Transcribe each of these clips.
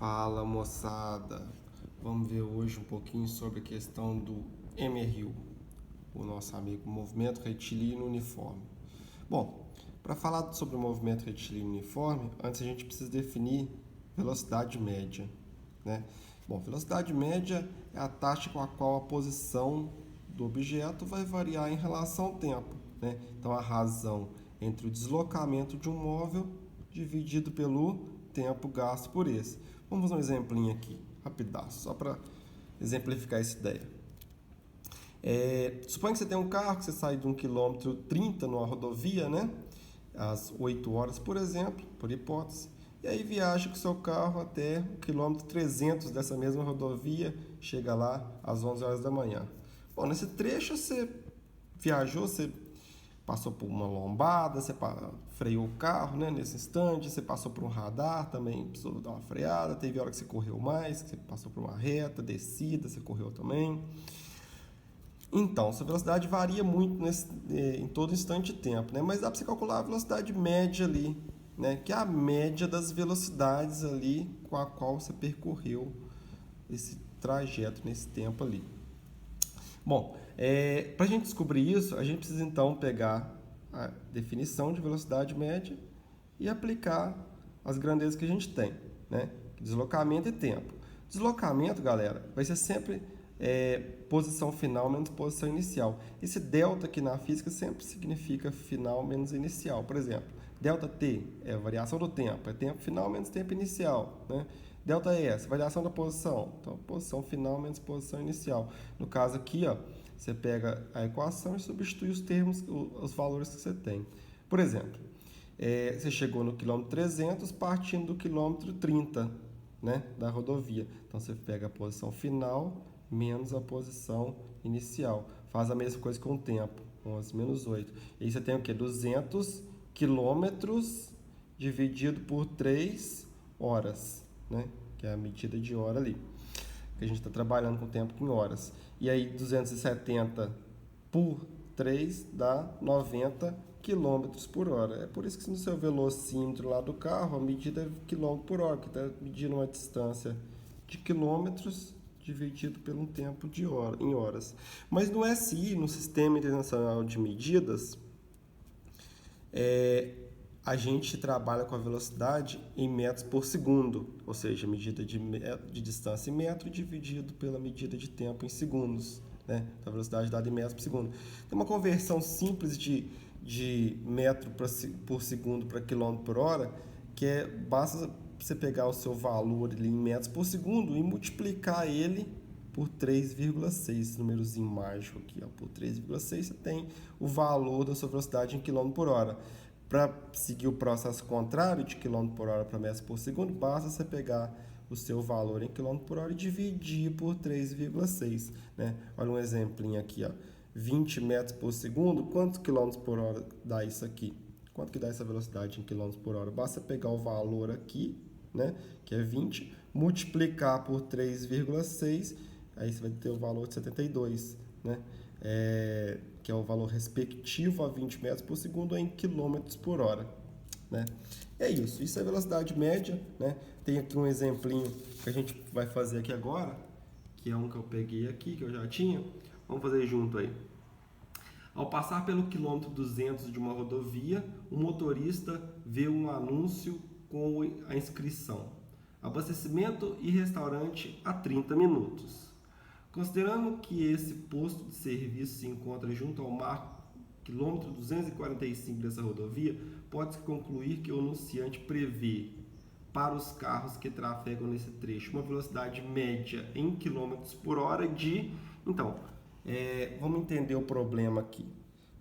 Fala, moçada, vamos ver hoje um pouquinho sobre a questão do MRU, o nosso amigo Movimento Retilíneo Uniforme. Bom, para falar sobre o movimento retilíneo uniforme, antes a gente precisa definir velocidade média, né? Bom, velocidade média é a taxa com a qual a posição do objeto vai variar em relação ao tempo, né? Então, a razão entre o deslocamento de um móvel dividido pelo tempo gasto por esse. Vamos fazer um exemplinho aqui, rapidaço, só para exemplificar essa ideia. Suponha que você tem um carro que você sai de 1 km 30 numa rodovia, né? Às 8 horas, por exemplo, por hipótese, e aí viaja com o seu carro até o quilômetro 300 dessa mesma rodovia, chega lá às 11 horas da manhã. Bom, nesse trecho você viajou, você passou por uma lombada, você freou o carro, né, nesse instante, você passou por um radar, também precisou dar uma freada, teve hora que você correu mais, que você passou por uma reta, descida, você correu também. Então, sua velocidade varia muito em todo instante de tempo, né? Mas dá para você calcular a velocidade média ali, né? Que é a média das velocidades ali com a qual você percorreu esse trajeto nesse tempo ali. Bom, para a gente descobrir isso, a gente precisa então pegar a definição de velocidade média e aplicar as grandezas que a gente tem, né? Deslocamento e tempo. Deslocamento, galera, vai ser sempre posição final menos posição inicial. Esse delta aqui na física sempre significa final menos inicial. Por exemplo, delta T é a variação do tempo, é tempo final menos tempo inicial, né? Delta S, variação da posição, então posição final menos posição inicial. No caso aqui, ó, você pega a equação e substitui os termos, os valores que você tem. Por exemplo, você chegou no quilômetro 300 partindo do quilômetro 30, né, da rodovia. Então você pega a posição final menos a posição inicial. Faz a mesma coisa com o tempo, 11 menos 8. E aí você tem o quê? 200 quilômetros dividido por 3 horas, né? Que é a medida de hora ali. Que a gente está trabalhando com o tempo em horas. E aí 270 por 3 dá 90 quilômetros por hora. É por isso que no seu velocímetro lá do carro, a medida é quilômetro por hora, que está medindo uma distância de quilômetros dividido pelo tempo de hora, em horas. Mas no SI, no Sistema Internacional de Medidas, a gente trabalha com a velocidade em metros por segundo, ou seja, a medida de distância em metro dividido pela medida de tempo em segundos, né? Então, a velocidade dada em metros por segundo. Tem uma conversão simples de metro por segundo para quilômetro por hora, que basta você pegar o seu valor ali em metros por segundo e multiplicar ele por 3,6, esse númerozinho mágico aqui, ó, por 3,6 você tem o valor da sua velocidade em quilômetro por hora. Para seguir o processo contrário de quilômetro por hora para metros por segundo, basta você pegar o seu valor em quilômetro por hora e dividir por 3,6, né? Olha um exemplinho aqui, ó. 20 metros por segundo, quantos quilômetros por hora dá isso aqui? Quanto que dá essa velocidade em quilômetros por hora? Basta pegar o valor aqui, né, que é 20, multiplicar por 3,6, aí você vai ter o valor de 72, né? Que é o valor respectivo a 20 metros por segundo em quilômetros por hora, né? É isso é a velocidade média, né? Tem aqui um exemplinho que a gente vai fazer aqui agora, que é um que eu peguei aqui, que eu já tinha. Vamos fazer junto aí. Ao passar pelo quilômetro 200 de uma rodovia, o motorista vê um anúncio com a inscrição: abastecimento e restaurante a 30 minutos. Considerando que esse posto de serviço se encontra junto ao marco quilômetro 245 dessa rodovia, pode-se concluir que o anunciante prevê para os carros que trafegam nesse trecho uma velocidade média em quilômetros por hora de... Então, vamos entender o problema aqui.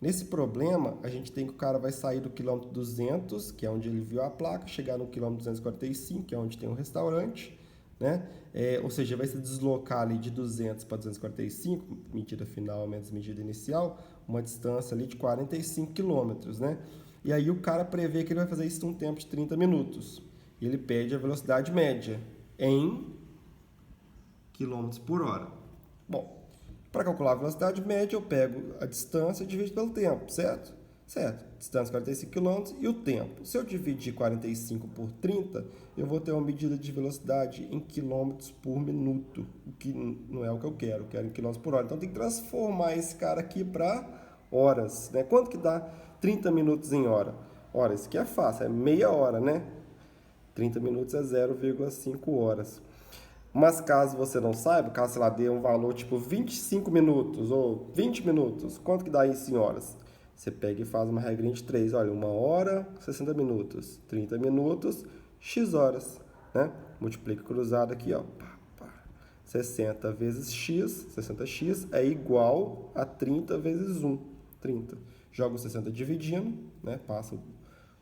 Nesse problema, a gente tem que o cara vai sair do quilômetro 200, que é onde ele viu a placa, chegar no quilômetro 245, que é onde tem um restaurante, né? Ou seja, vai se deslocar ali de 200 para 245, medida final menos medida inicial, uma distância ali de 45 quilômetros, né? E aí o cara prevê que ele vai fazer isso num tempo de 30 minutos. E ele pede a velocidade média em quilômetros por hora. Bom, para calcular a velocidade média, eu pego a distância e divido pelo tempo, certo? Certo, distância 45 km e o tempo. Se eu dividir 45 por 30, eu vou ter uma medida de velocidade em quilômetros por minuto, o que não é o que eu quero em quilômetros por hora. Então tem que transformar esse cara aqui para horas, né? Quanto que dá 30 minutos em hora? Ora, isso aqui é fácil, é meia hora, né? 30 minutos é 0,5 horas. Mas caso você não saiba, caso, sei lá, dê um valor tipo 25 minutos ou 20 minutos, quanto que dá isso em horas? Você pega e faz uma regrinha de 3. Olha, 1 hora, 60 minutos. 30 minutos, x horas. Né? Multiplica cruzado aqui, ó. 60 vezes x, 60x, é igual a 30 vezes 1. 30. Joga o 60 dividindo, né? Passa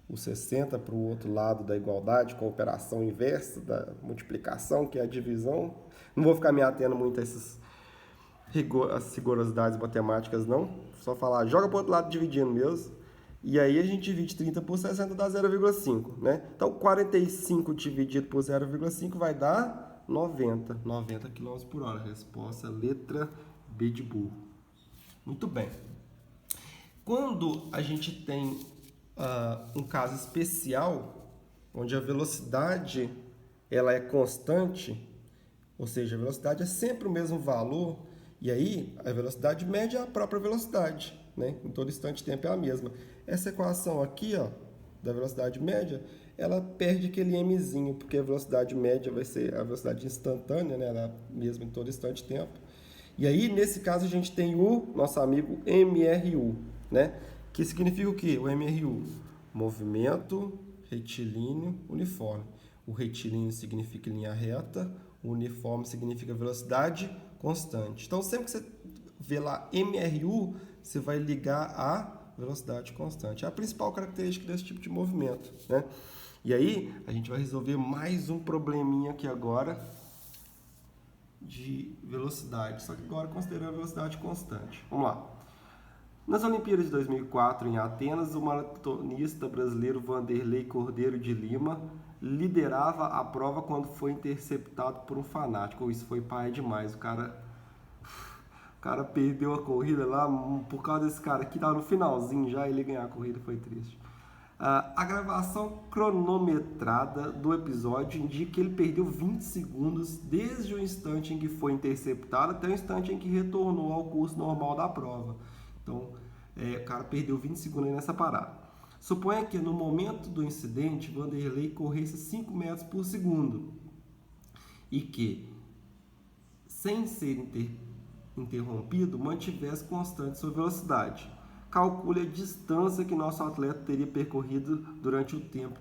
o 60 para o outro lado da igualdade, com a operação inversa da multiplicação, que é a divisão. Não vou ficar me atendo muito a as rigorosidades matemáticas, não. Só falar, joga para o outro lado dividindo mesmo. E aí a gente divide 30 por 60, dá 0,5, né? Então, 45 dividido por 0,5 vai dar 90 km por hora. Resposta, letra B de burro. Muito bem. Quando a gente tem um caso especial, onde a velocidade ela é constante, ou seja, a velocidade é sempre o mesmo valor, e aí a velocidade média é a própria velocidade, né? Em todo instante de tempo é a mesma. Essa equação aqui, ó, da velocidade média, ela perde aquele mzinho, porque a velocidade média vai ser a velocidade instantânea, né? Ela é a mesma em todo instante de tempo. E aí, nesse caso, a gente tem o nosso amigo MRU, né? Que significa o quê? O MRU? Movimento retilíneo uniforme. O retilíneo significa linha reta, o uniforme significa velocidade constante. Então, sempre que você vê lá MRU, você vai ligar a velocidade constante. É a principal característica desse tipo de movimento, né? E aí, a gente vai resolver mais um probleminha aqui agora de velocidade, só que agora considerando a velocidade constante. Vamos lá. Nas Olimpíadas de 2004, em Atenas, o maratonista brasileiro Vanderlei Cordeiro de Lima liderava a prova quando foi interceptado por um fanático. Isso foi pai demais. O cara perdeu a corrida lá por causa desse cara que estava no finalzinho já, ele ganhar a corrida, foi triste. A gravação cronometrada do episódio indica que ele perdeu 20 segundos desde o instante em que foi interceptado até o instante em que retornou ao curso normal da prova. Então, o cara perdeu 20 segundos aí nessa parada. Suponha que no momento do incidente, Vanderlei corresse 5 metros por segundo e que, sem ser interrompido, mantivesse constante sua velocidade. Calcule a distância que nosso atleta teria percorrido durante o tempo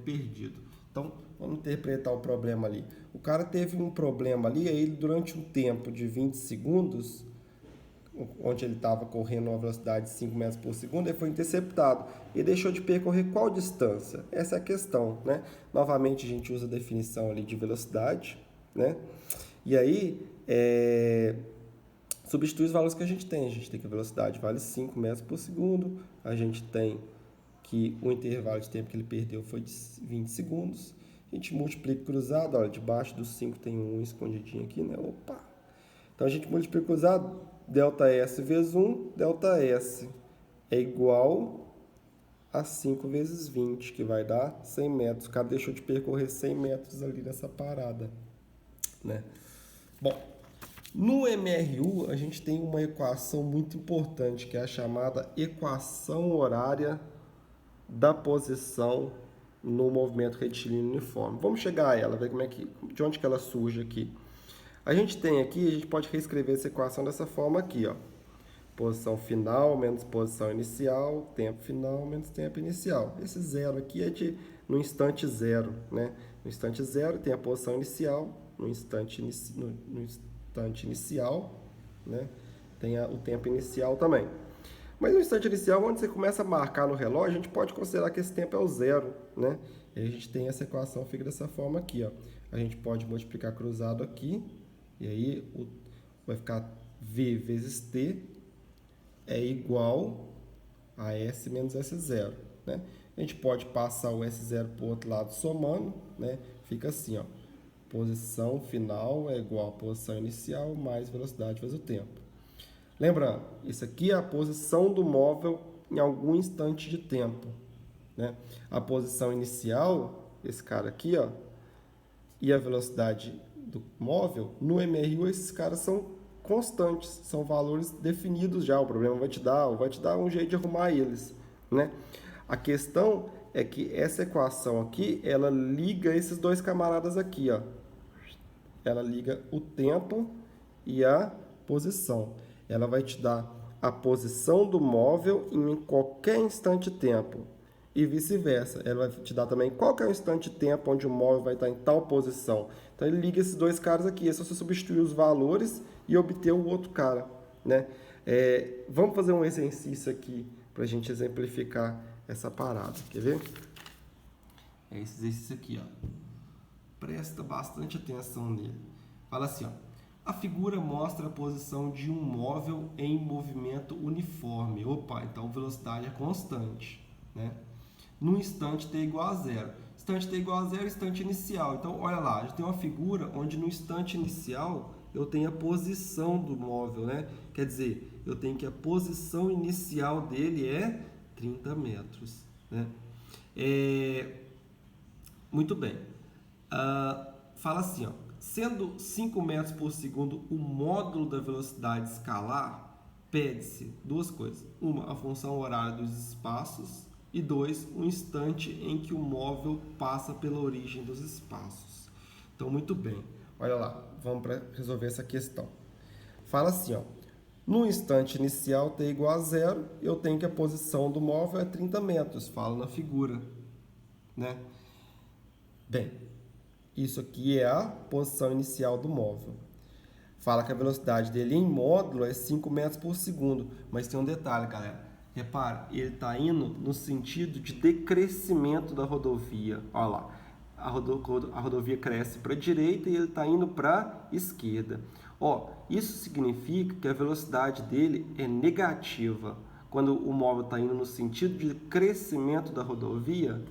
perdido. Então, vamos interpretar o problema ali. O cara teve um problema ali, aí durante um tempo de 20 segundos, onde ele estava correndo uma velocidade de 5 metros por segundo, ele foi interceptado. E deixou de percorrer qual distância? Essa é a questão, né? Novamente, a gente usa a definição ali de velocidade, né? E aí, substitui os valores que a gente tem. A gente tem que a velocidade vale 5 metros por segundo. A gente tem que o intervalo de tempo que ele perdeu foi de 20 segundos. A gente multiplica cruzado. Olha, debaixo do 5 tem um escondidinho aqui, né? Opa! Então, a gente multiplica cruzado. ΔS vezes 1, ΔS é igual a 5 vezes 20, que vai dar 100 metros. O cara deixou de percorrer 100 metros ali nessa parada, né? Bom, no MRU, a gente tem uma equação muito importante, que é a chamada equação horária da posição no movimento retilíneo uniforme. Vamos chegar a ela, ver de onde que ela surge aqui. A gente tem aqui, a gente pode reescrever essa equação dessa forma aqui, ó. Posição final menos posição inicial, tempo final menos tempo inicial. Esse zero aqui é no instante zero, né? No instante zero tem a posição inicial, no instante inicial, né? Tem o tempo inicial também. Mas no instante inicial, onde você começa a marcar no relógio, a gente pode considerar que esse tempo é o zero, né? E a gente tem essa equação, fica dessa forma aqui, ó. A gente pode multiplicar cruzado aqui, e aí vai ficar V vezes T é igual a S menos S0, né? A gente pode passar o S0 para o outro lado somando, né? Fica assim, ó. Posição final é igual a posição inicial mais velocidade vezes o tempo. Lembrando, isso aqui é a posição do móvel em algum instante de tempo, né? A posição inicial, esse cara aqui, ó, e a velocidade do móvel, no MRU esses caras são constantes, são valores definidos já. O problema vai te dar um jeito de arrumar eles, né? A questão é que essa equação aqui, ela liga esses dois camaradas aqui, ó. Ela liga o tempo e a posição. Ela vai te dar a posição do móvel em qualquer instante de tempo e vice-versa. Ela vai te dar também qual que é o instante de tempo onde o móvel vai estar em tal posição. Então, ele liga esses dois caras aqui. É só você substituir os valores e obter o outro cara, né? Vamos fazer um exercício aqui para a gente exemplificar essa parada. Quer ver? É esse exercício aqui, ó. Presta bastante atenção nele. Fala assim, ó. A figura mostra a posição de um móvel em movimento uniforme. Opa, então velocidade é constante, né? No instante t igual a zero. Instante t igual a zero, instante inicial. Então, olha lá, a gente tem uma figura onde no instante inicial eu tenho a posição do móvel, né? Quer dizer, eu tenho que a posição inicial dele é 30 metros, né? Muito bem. Fala assim, ó. Sendo 5 metros por segundo o módulo da velocidade escalar, pede-se duas coisas. Uma, a função horária dos espaços. E dois, o instante em que o móvel passa pela origem dos espaços. Então, muito bem. Olha lá, vamos para resolver essa questão. Fala assim, ó. No instante inicial, t igual a zero, eu tenho que a posição do móvel é 30 metros. Fala na figura, né? Bem, isso aqui é a posição inicial do móvel. Fala que a velocidade dele em módulo é 5 metros por segundo. Mas tem um detalhe, galera. Repara, ele está indo no sentido de decrescimento da rodovia. Olha lá, a rodovia cresce para a direita e ele está indo para a esquerda. Ó, isso significa que a velocidade dele é negativa. Quando o móvel está indo no sentido de crescimento da rodovia,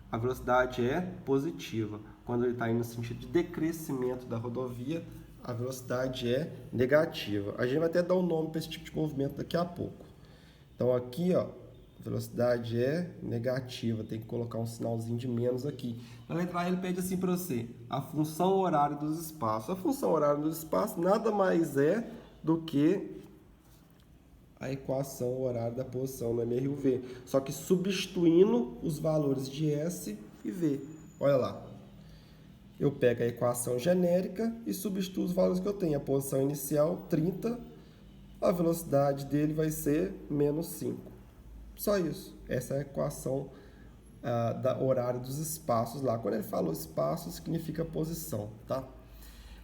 a velocidade é positiva. Quando ele está indo no sentido de decrescimento da rodovia, a velocidade é negativa. A gente vai até dar um nome para esse tipo de movimento daqui a pouco. Então, aqui, ó, a velocidade é negativa. Tem que colocar um sinalzinho de menos aqui. Na letra A, ele pede assim para você, a função horária dos espaços. A função horária dos espaços nada mais é do que a equação horária da posição no MRU-V. Só que substituindo os valores de S e V. Olha lá. Eu pego a equação genérica e substituo os valores que eu tenho. A posição inicial, 30. A velocidade dele vai ser menos 5. Só isso. Essa é a equação da horário dos espaços lá. Quando ele falou espaço, significa posição, tá?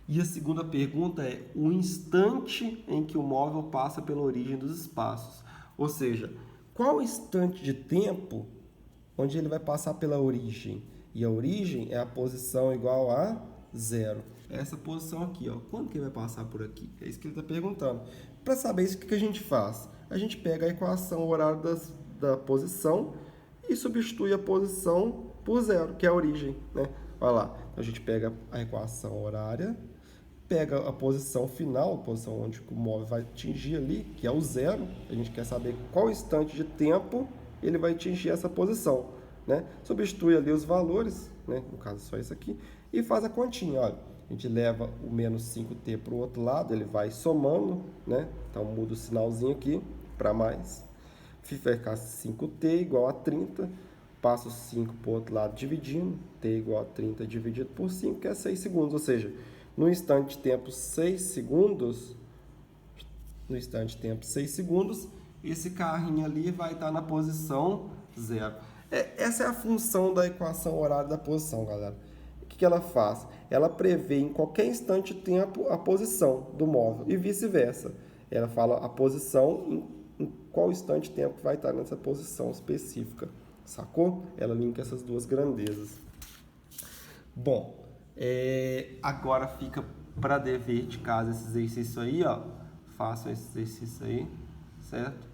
E a segunda pergunta é o instante em que o móvel passa pela origem dos espaços. Ou seja, qual instante de tempo onde ele vai passar pela origem? E a origem é a posição igual a zero. Essa posição aqui, ó. Quando que ele vai passar por aqui? É isso que ele está perguntando. Para saber isso, o que a gente faz? A gente pega a equação horária da posição e substitui a posição por zero, que é a origem, né? Olha lá. Então, a gente pega a equação horária, pega a posição final, a posição onde o móvel vai atingir ali, que é o zero. A gente quer saber qual instante de tempo ele vai atingir essa posição, né? Substitui ali os valores, né? No caso, só isso aqui, e faz a continha, olha. A gente leva o menos 5t para o outro lado, ele vai somando, né? Então, muda o sinalzinho aqui para mais. Vai ficar 5t igual a 30. Passa o 5 para o outro lado dividindo. T igual a 30 dividido por 5, que é 6 segundos. Ou seja, no instante de tempo 6 segundos, esse carrinho ali vai estar na posição 0. Essa é a função da equação horária da posição, galera. O que ela faz? Ela prevê em qualquer instante de tempo a posição do móvel e vice-versa. Ela fala a posição em qual instante de tempo vai estar nessa posição específica. Sacou? Ela linka essas duas grandezas. Bom, agora fica para dever de casa esse exercício aí, ó. Façam esse exercício aí, certo?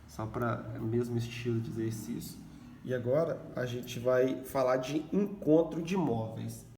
Só para o mesmo estilo de exercício. E agora a gente vai falar de encontro de móveis.